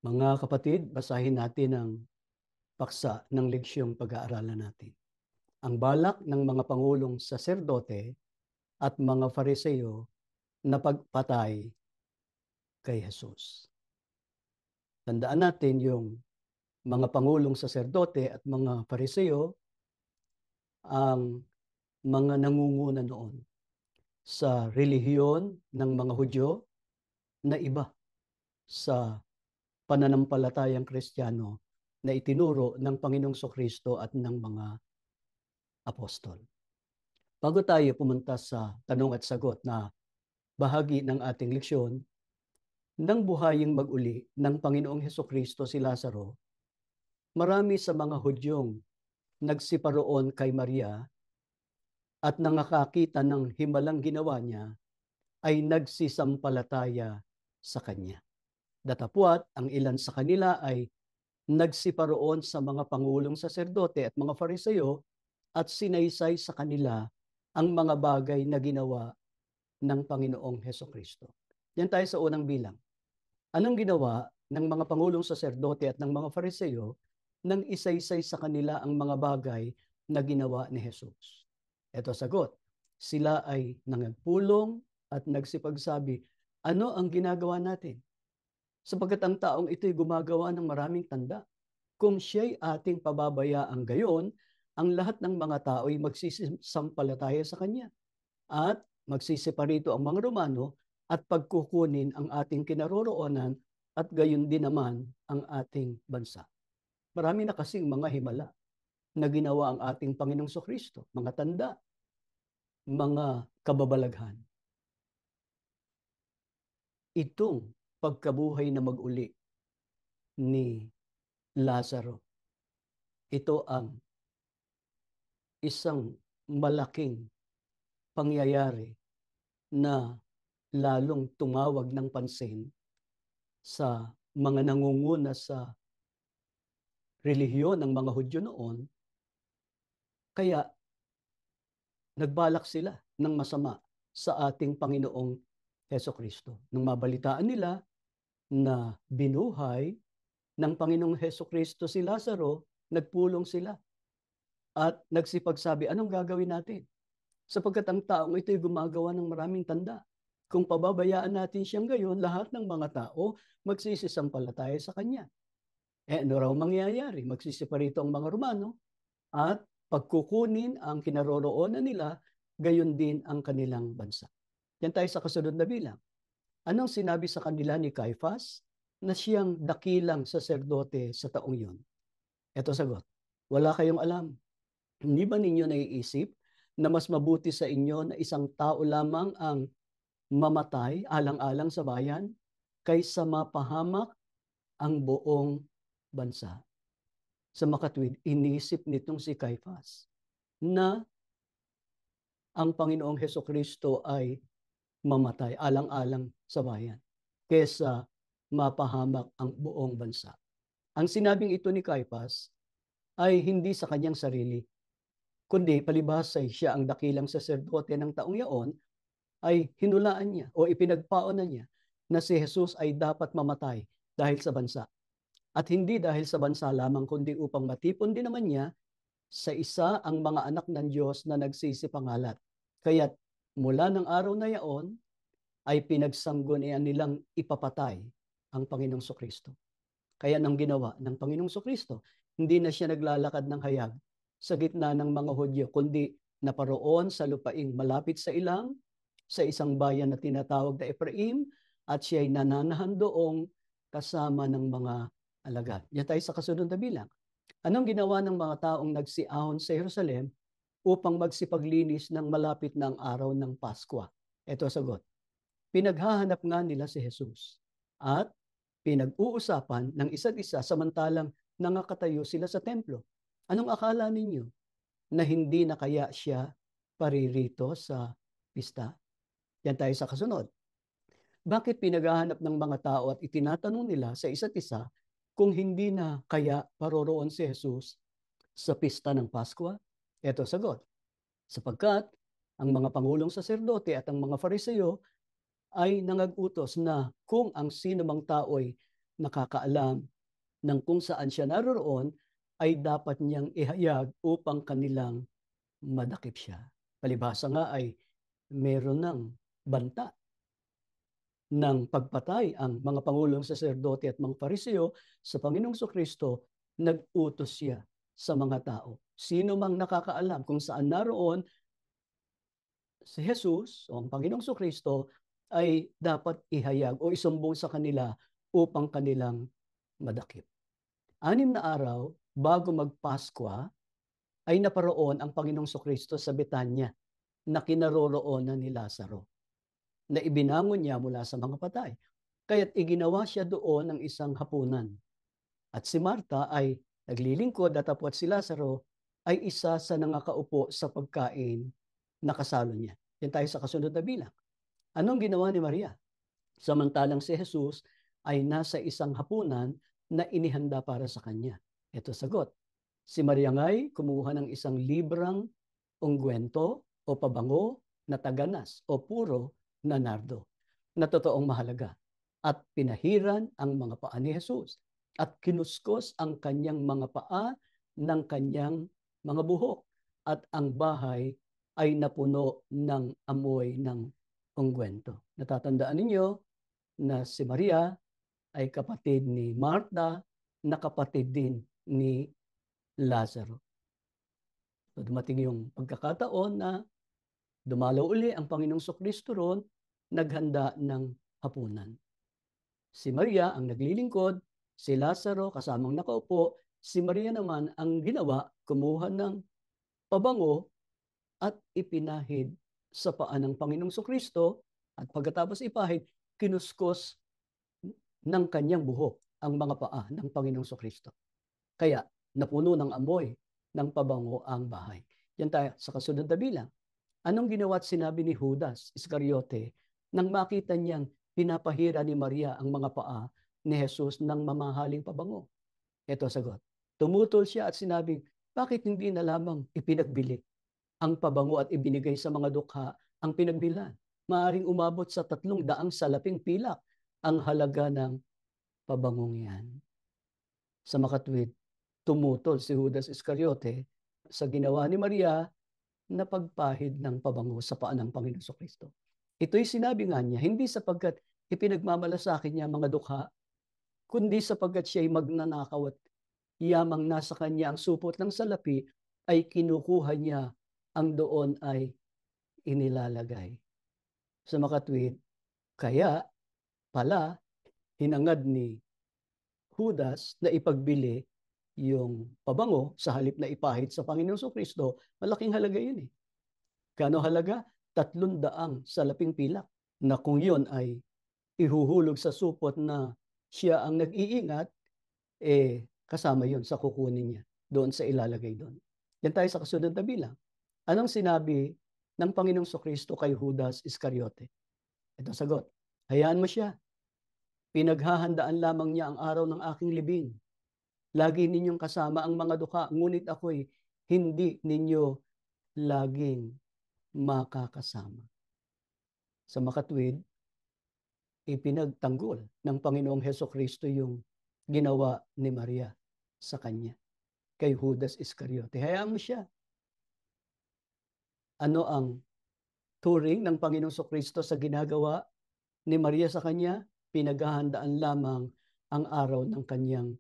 Mga kapatid, basahin natin ang paksa ng leksyong pag-aaralan natin. Ang balak ng mga pangulong saserdote at mga Fariseo na pagpatay kay Jesus. Tandaan natin yung mga pangulong saserdote at mga Fariseo ang mga nangunguna noon sa relihiyon ng mga Hudyo na iba sa pananampalatayang Kristiyano na itinuro ng Panginoong Kristo at ng mga apostol. Bago tayo pumunta sa tanong at sagot na bahagi ng ating leksyon, nang buhaying mag-uli ng Panginoong Hesukristo si Lazaro, marami sa mga Hudyong nagsiparoon kay Maria at nangakakita ng himalang ginawa niya ay nagsisampalataya sa kanya. Datapwat, ang ilan sa kanila ay nagsiparoon sa mga pangulong saserdote at mga Fariseo at sinaysay sa kanila ang mga bagay na ginawa ng Panginoong Hesukristo. Yan tayo sa unang bilang. Anong ginawa ng mga pangulong saserdote at ng mga Fariseo nang isaysay sa kanila ang mga bagay na ginawa ni Jesus? Ito sagot. Sila ay nangagpulong at nagsipagsabi, ano ang ginagawa natin? Sapagkat ang taong ito'y gumagawa ng maraming tanda. Kung siya'y ating pababayaan gayon, ang lahat ng mga tao ay magsisisampalataya sa kanya. At magsisiparito ang mga Romano at pagkukunin ang ating kinaroroonan at gayon din naman ang ating bansa. Marami na kasing mga himala na ginawa ang ating Panginoong Kristo, mga tanda, mga kababalaghan. Itong pagkabuhay na mag-uli ni Lazaro, ito ang isang malaking pangyayari na lalong tumawag ng pansin sa mga nangunguna sa relihiyon ng mga Hudyo noon, kaya nagbalak sila ng masama sa ating Panginoong Hesukristo. Nung mabalitaan nila na binuhay ng Panginoong Hesukristo si Lazaro, nagpulong sila at nagsipagsabi, anong gagawin natin? Sapagkat ang taong ito'y gumagawa ng maraming tanda. Kung pababayaan natin siyang gayon, lahat ng mga tao magsisisampalataya sa kanya. Ano raw mangyayari? Magsisiparito ang mga Romano at pagkukunin ang kinaroroonan nila, gayon din ang kanilang bansa. Yan tayo sa kasunod na bilang. Anong sinabi sa kanila ni Caiphas na siyang dakilang saserdote sa taong yun? Ito sagot, wala kayong alam. Hindi ba ninyo naiisip na mas mabuti sa inyo na isang tao lamang ang mamatay alang-alang sa bayan kaysa mapahamak ang buong bansa? Sa makatwid, inisip nitong si Caiphas na ang Panginoong Hesukristo ay mamatay alang-alang sa bayan kaysa mapahamak ang buong bansa. Ang sinabing ito ni Caiphas ay hindi sa kanyang sarili, kundi palibhas ay siya ang dakilang saserdote ng taong yaon, ay hinulaan niya o ipinagpaonan niya na si Jesus ay dapat mamatay dahil sa bansa. At hindi dahil sa bansa lamang, kundi upang matipon din naman niya sa isa ang mga anak ng Diyos na nagsisipangalat. Kaya't mula ng araw na yaon ay pinagsanggunian nilang ipapatay ang Panginoong Kristo. Kaya nang ginawa ng Panginoong Kristo, hindi na siya naglalakad ng hayag sa gitna ng mga Hudyo, kundi naparoon sa lupaing malapit sa ilang, sa isang bayan na tinatawag na Ephraim, at siya ay nananahan doong kasama ng mga alagad. Yan tayo sa kasunod na bilang. Anong ginawa ng mga taong nagsiahon sa Jerusalem upang magsipaglinis ng malapit ng araw ng Paskwa? Ito sagot. Pinaghahanap nga nila si Jesus at pinag-uusapan ng isa't isa samantalang nangakatayo sila sa templo. Anong akala ninyo? Na hindi na kaya siya paririto sa pista? Yan tayo sa kasunod. Bakit pinaghahanap ng mga tao at itinatanong nila sa isa't isa kung hindi na kaya paroroon si Jesus sa pista ng Paskwa? Ito sagot. Sapagkat ang mga pangulong saserdote at ang mga Fariseo ay nangag-utos na kung ang sino mang tao ay nakakaalam ng kung saan siya naroroon ay dapat niyang ihayag upang kanilang madakip siya. Palibhasa nga ay meron ng banta ng pagpatay ang mga pangulong saserdote at mga pariseo sa Panginoong Kristo, nag-utos siya sa mga tao. Sino mang nakakaalam kung saan naroon si Jesus o ang Panginoong Kristo ay dapat ihayag o isumbong sa kanila upang kanilang madakip. 6 na araw bago magpaskwa ay naparoon ang Panginoong Kristo sa Betanya na kinaroroonan ni Lazaro, na ibinangon niya mula sa mga patay. Kaya't iginawa siya doon ng isang hapunan. At si Marta ay naglilingkod at tapos si Lazaro ay isa sa nangakaupo sa pagkain na kasalo niya. Yan tayo sa kasunod na bilang. Anong ginawa ni Maria? Samantalang si Jesus ay nasa isang hapunan na inihanda para sa kanya. Ito sagot. Si Maria nga'y kumuha ng isang librang ungwento o pabango na taganas o puro na nardo na totoong mahalaga, at pinahiran ang mga paa ni Jesus at kinuskos ang kanyang mga paa ng kanyang mga buhok, at ang bahay ay napuno ng amoy ng ungwento. Natatandaan ninyo na si Maria ay kapatid ni Marta, na kapatid din ni Lazaro. So, dumating yung pagkakataon na dumalaw uli ang Panginoong Kristo roon, naghanda ng hapunan. Si Maria ang naglilingkod, si Lazaro kasamang nakaupo, si Maria naman ang ginawa, kumuha ng pabango at ipinahid sa paa ng Panginoong Kristo, at pagkatapos ipahid, kinuskos ng kanyang buhok ang mga paa ng Panginoong Kristo. Kaya napuno ng amoy ng pabango ang bahay. Yan tayo sa kasunod na bilang. Anong ginawa at sinabi ni Judas Iscariote nang makita niyang pinapahira ni Maria ang mga paa ni Jesus ng mamahaling pabango? Ito sagot. Tumutol siya at sinabi, bakit hindi na lamang ipinagbili ang pabango at ibinigay sa mga dukha ang pinagbilhan? Maaring umabot sa 300 salaping pilak ang halaga ng pabangong yan. Sa makatwid, tumutol si Judas Iscariote sa ginawa ni Maria na pagpahid ng pabango sa paa ng Panginoong Kristo. Ito'y sinabi nga niya, hindi sapagkat ipinagmamalasakit niya mga dukha, kundi sapagkat siya'y magnanakaw at yamang nasa kanya ang supot ng salapi, ay kinukuha niya ang doon ay inilalagay. Sa makatwid, kaya pala hinangad ni Judas na ipagbili yung pabango sa halip na ipahid sa Panginoong Kristo. Malaking halaga yun eh. Kano halaga? 300 salaping pilak, na kung yun ay ihuhulog sa supot na siya ang nag-iingat, kasama yun sa kukunin niya doon sa ilalagay doon. Yan tayo sa kasunod na bilang. Anong sinabi ng Panginoong Kristo kay Judas Iscariote? Ito sagot. Hayaan mo siya. Pinaghahandaan lamang niya ang araw ng aking libing. Lagi ninyong kasama ang mga dukha, ngunit ako'y hindi ninyo laging makakasama. Sa makatwid, ipinagtanggol ng Panginoong Hesukristo yung ginawa ni Maria sa kanya, kay Judas Iscariote. Hayaan mo siya. Ano ang turing ng Panginoong Kristo sa ginagawa ni Maria sa kanya? Pinaghahandaan lamang ang araw ng kanyang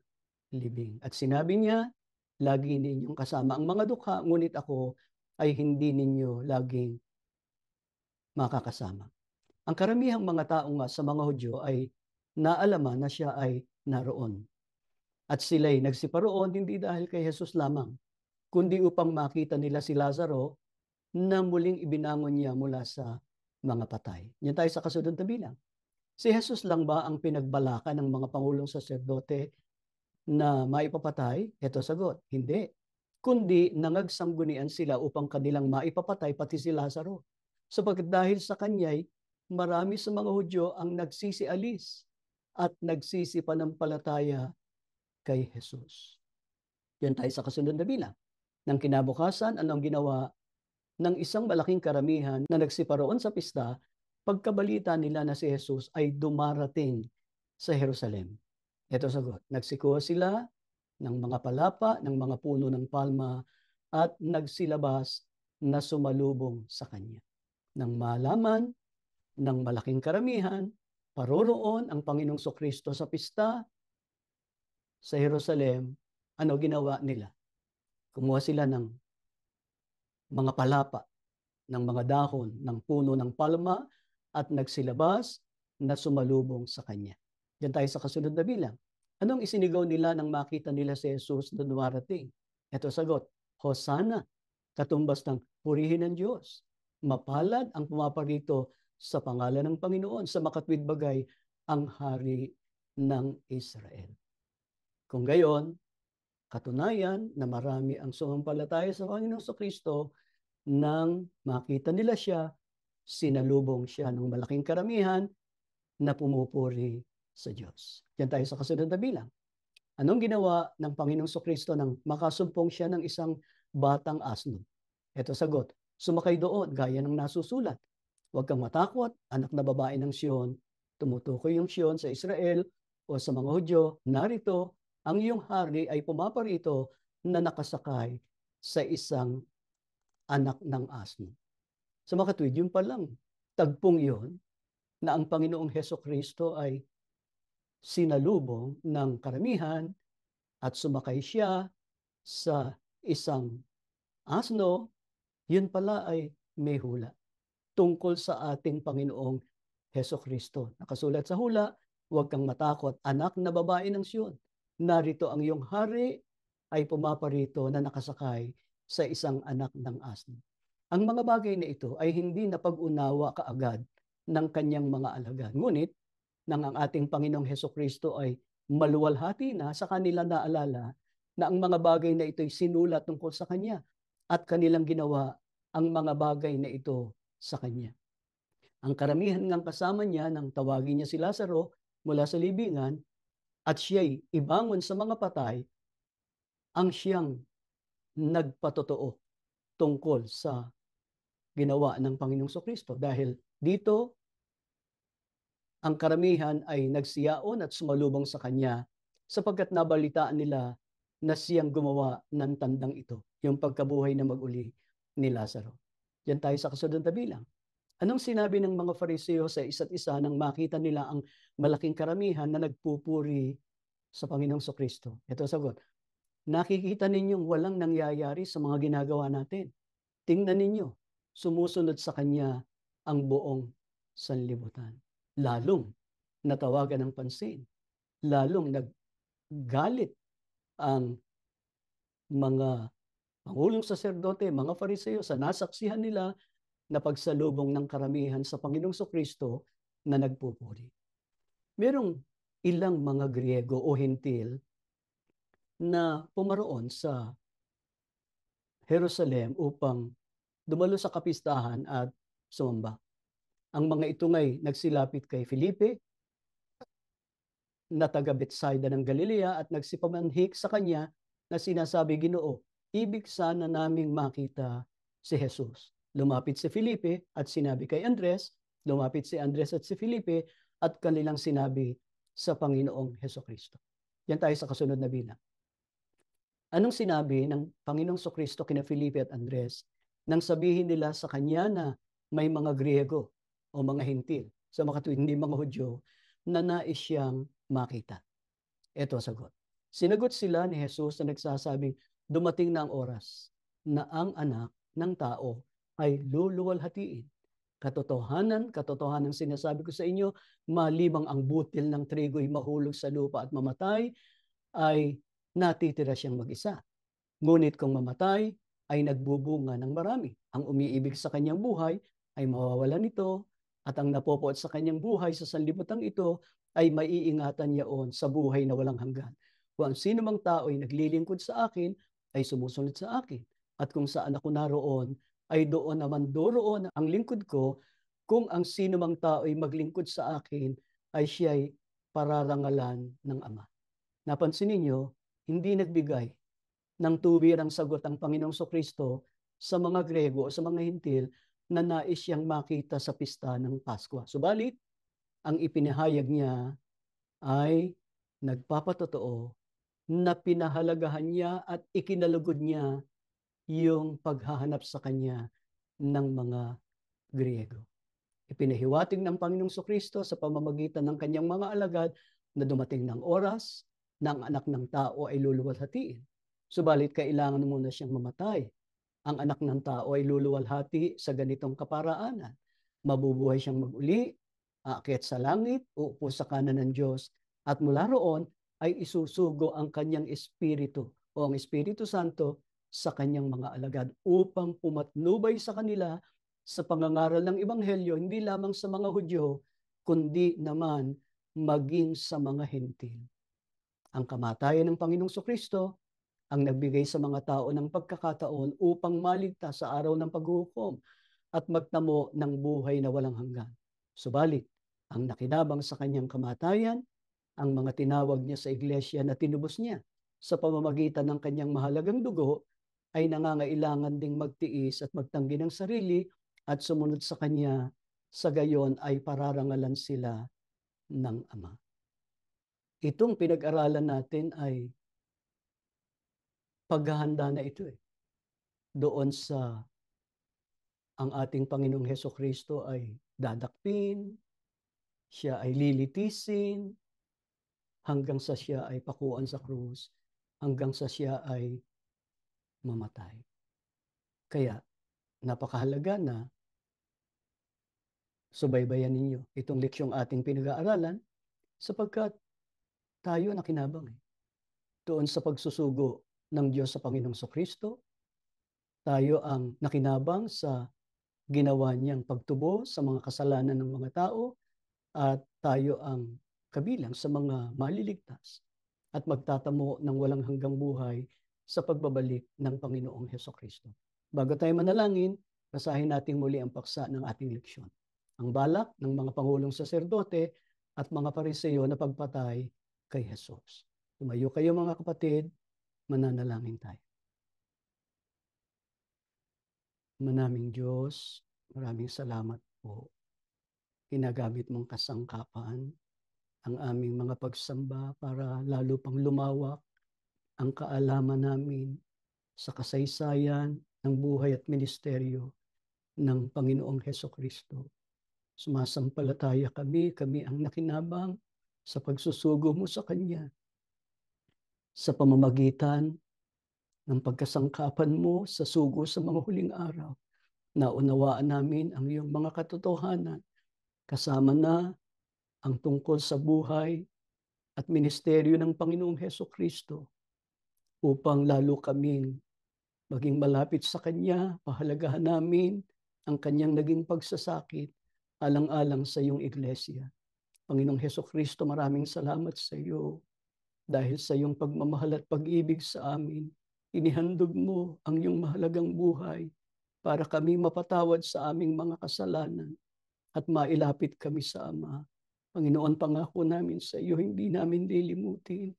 libing. At sinabi niya, lagi ninyong kasama ang mga dukha, ngunit ako ay hindi ninyo laging makakasama. Ang karamihang mga tao nga sa mga Hudyo ay naalaman na siya ay naroon. At sila'y nagsiparoon hindi dahil kay Jesus lamang, kundi upang makita nila si Lazaro na muling ibinangon niya mula sa mga patay. Yan tayo sa kasunod na bilang. Si Jesus lang ba ang pinagbalakan ng mga pangulong saserdote na maipapatay? Ito sagot, hindi. Kundi nangagsanggunian sila upang kanilang maipapatay pati si Lazaro. Sapagkat dahil sa kanya'y marami sa mga Hudyo ang nagsisialis at nagsisipanampalataya kay Jesus. Yan tayo sa kasunod na bilang. Nang kinabukasan, anong ginawa ng isang malaking karamihan na nagsiparoon sa pista, pagkabalita nila na si Jesus ay dumarating sa Jerusalem. Ito sagot, nagsikuha sila ng mga palapa, ng mga puno ng palma, at nagsilabas na sumalubong sa kanya. Nang malaman ng malaking karamihan, paroroon ang Panginoong Kristo sa pista sa Jerusalem, ano ginawa nila? Kumuha sila ng mga palapa, ng mga dahon, ng puno ng palma, at nagsilabas na sumalubong sa kanya. Diyan tayo sa kasunod na bilang. Anong isinigaw nila nang makita nila si Jesus na dumarating? Ito sagot, Hosana, katumbas ng purihin ng Diyos. Mapalad ang pumaparito sa pangalan ng Panginoon, sa makatwid bagay ang hari ng Israel. Kung gayon, katunayan na marami ang sumampalataya sa Panginoong Kristo nang makita nila siya, sinalubong siya ng malaking karamihan na pumupuri sa Diyos. Yan tayo sa kasunod na bilang. Anong ginawa ng Panginoong Kristo nang makasumpong siya ng isang batang asno? Ito sagot, sumakay doon gaya ng nasusulat. Huwag kang matakot, anak na babae ng Siyon. Tumutukoy yung Siyon sa Israel o sa mga Hudyo. Narito, ang iyong hari ay pumaparito na nakasakay sa isang anak ng asno. Sa makatwid, yun palang tagpong yon na ang Panginoong Kristo ay sinalubong ng karamihan at sumakay siya sa isang asno, yun pala ay may hula tungkol sa ating Panginoong Kristo. Nakasulat sa hula, huwag kang matakot, anak na babae ng Siyon. Narito ang iyong hari ay pumaparito na nakasakay sa isang anak ng asno. Ang mga bagay na ito ay hindi napag-unawa kaagad ng kanyang mga alagad. Ngunit, nang ang ating Panginoong Kristo ay maluwalhati na, sa kanila naalala na ang mga bagay na ito ay sinulat tungkol sa kanya at kanilang ginawa ang mga bagay na ito sa kanya. Ang karamihan ngang kasama niya nang tawagin niya si Lazaro mula sa libingan at siya'y ibangon sa mga patay, ang siyang nagpatotoo tungkol sa ginawa ng Panginoong Kristo. Dahil dito, ang karamihan ay nagsiyaon at sumalubong sa kanya sapagkat nabalitaan nila na siyang gumawa ng tandang ito, yung pagkabuhay na mag-uli ni Lazaro. Yan tayo sa kasunod na bilang. Anong sinabi ng mga Fariseo sa isa't isa nang makita nila ang malaking karamihan na nagpupuri sa Panginoong Kristo? Ito sagot, nakikita ninyong walang nangyayari sa mga ginagawa natin. Tingnan ninyo, sumusunod sa Kanya ang buong sanlibutan. Lalong natawagan ng pansin, lalong naggalit ang mga pangulong saserdote, mga Fariseo sa nasaksihan nila na pagsalubong ng karamihan sa Panginoong Kristo na nagpupuri. Merong ilang mga Griego o Hentil na pumaroon sa Jerusalem upang dumalo sa kapistahan at sumamba. Ang mga ito ngay nagsilapit kay Felipe na taga Betsaida ng Galilea at nagsipamanhik sa kanya na sinasabi, Ginoo, ibig sana naming makita si Jesus. Lumapit si Felipe at sinabi kay Andres, lumapit si Andres at si Felipe at kanilang sinabi sa Panginoong Kristo. Yan tayo sa kasunod na bilang. Anong sinabi ng Panginoong Kristo kina Felipe at Andres nang sabihin nila sa kanya na may mga Griego o mga Hentil, sa makatwid hindi mga Hudyo, na nais siyang makita? Ito sagot. Sinagot sila ni Jesus na nagsasabing, dumating na ang oras na ang anak ng tao ay luluwalhatiin. Katotohanan sinasabi ko sa inyo, malibang ang butil ng trigo ay mahulog sa lupa at mamatay, ay natitira siyang mag-isa. Ngunit kung mamatay, ay nagbubunga ng marami. Ang umiibig sa kanyang buhay ay mawawala nito, at ang napopoot sa kanyang buhay sa sanlibutan ito ay maiingatan yaon sa buhay na walang hanggan. Kung ang sino mang tao ay naglilingkod sa akin, ay sumusunod sa akin. At kung saan ako naroon, ay doon naman doroon ang lingkod ko. Kung ang sino mang tao ay maglingkod sa akin, ay siya'y pararangalan ng Ama. Napansin ninyo, hindi nagbigay ng tuwirang sagot ang Panginoong Kristo sa mga Grego o sa mga Hintil na nais siyang makita sa pista ng Paskwa. Subalit, ang ipinahayag niya ay nagpapatotoo na pinahalagahan niya at ikinalugod niya yung paghahanap sa kanya ng mga Griego. Ipinahiwatig ng Panginoong Kristo sa pamamagitan ng kanyang mga alagad na dumating ng oras na ang anak ng tao ay luluwalhatiin. Subalit kailangan muna siyang mamatay. Ang anak ng tao ay luluwalhati sa ganitong kaparaanan. Mabubuhay siyang mag-uli, aakyat sa langit, uupo sa kanan ng Diyos, at mula roon ay isusugo ang kanyang espiritu o ang Espiritu Santo sa kanyang mga alagad upang pumatnubay sa kanila sa pangangaral ng Ebanghelyo, hindi lamang sa mga Hudyo, kundi naman maging sa mga Hentil. Ang kamatayan ng Panginoong Kristo ang nagbigay sa mga tao ng pagkakataon upang maligtas sa araw ng paghuhukom at magtamo ng buhay na walang hanggan. Subalit, ang nakinabang sa kanyang kamatayan, ang mga tinawag niya sa iglesia na tinubos niya sa pamamagitan ng kanyang mahalagang dugo, ay nangangailangan ding magtiis at magtanggi ng sarili at sumunod sa kanya, sa gayon ay pararangalan sila ng Ama. Itong pinag-aralan natin ay paghahanda na ito doon sa ang ating Panginoong Hesukristo ay dadakpin, siya ay lilitisin, hanggang sa siya ay pakuan sa krus, hanggang sa siya ay mamatay. Kaya napakahalaga na subaybayan ninyo itong leksyong ating pinag-aaralan sapagkat tayo nakinabang doon sa pagsusugo ng Diyos sa Panginoong Kristo. Tayo ang nakinabang sa ginawa niyang pagtubo sa mga kasalanan ng mga tao at tayo ang kabilang sa mga maliligtas at magtatamo ng walang hanggang buhay sa pagbabalik ng Panginoong Hesukristo. Bago tayo manalangin, basahin natin muli ang paksa ng ating leksyon. Ang balak ng mga pangulong saserdote at mga pariseyo na pagpatay kay Jesus. Tumayo kayo mga kapatid, mananalangin tayo. Manaming Diyos, maraming salamat po. Ginagamit mong kasangkapan ang aming mga pagsamba para lalo pang lumawak ang kaalaman namin sa kasaysayan ng buhay at ministeryo ng Panginoong Hesukristo. Sumasampalataya kami ang nakinabang sa pagsusugo mo sa Kanya sa pamamagitan ng pagkasangkapan mo sa sugo sa mga huling araw. Naunawaan namin ang iyong mga katotohanan, kasama na ang tungkol sa buhay at ministeryo ng Panginoong Hesukristo upang lalo kaming maging malapit sa Kanya, pahalagahan namin ang Kanyang naging pagsasakit alang-alang sa iyong iglesia. Panginoong Hesukristo, maraming salamat sa iyo dahil sa iyong pagmamahal at pag-ibig sa amin. Inihandog mo ang iyong mahalagang buhay para kami mapatawad sa aming mga kasalanan at mailapit kami sa Ama. Panginoon, pangako namin sa iyo, hindi namin lilimutin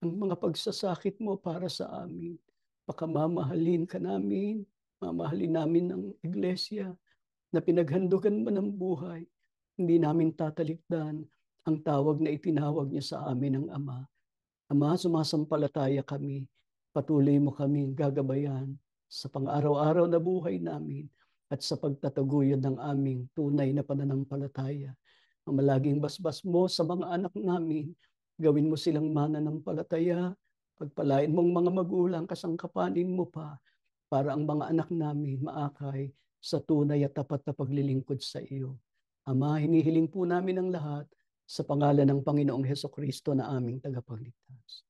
ang mga pagsasakit mo para sa amin. Pakamamahalin ka namin, mamahalin namin ang iglesia na pinaghandugan mo ng buhay. Hindi namin tatalikdan ang tawag na itinawag niya sa amin ng Ama. Ama, sumasampalataya kami. Patuloy mo kaming gagabayan sa pang-araw-araw na buhay namin at sa pagtataguyod ng aming tunay na pananampalataya. Ang malaging basbas mo sa mga anak namin, gawin mo silang mananampalataya, pagpalain mong mga magulang, kasangkapanin mo pa, para ang mga anak namin maakay sa tunay at tapat na paglilingkod sa iyo. Ama, hinihiling po namin ang lahat sa pangalan ng Panginoong Hesukristo na aming tagapagligtas.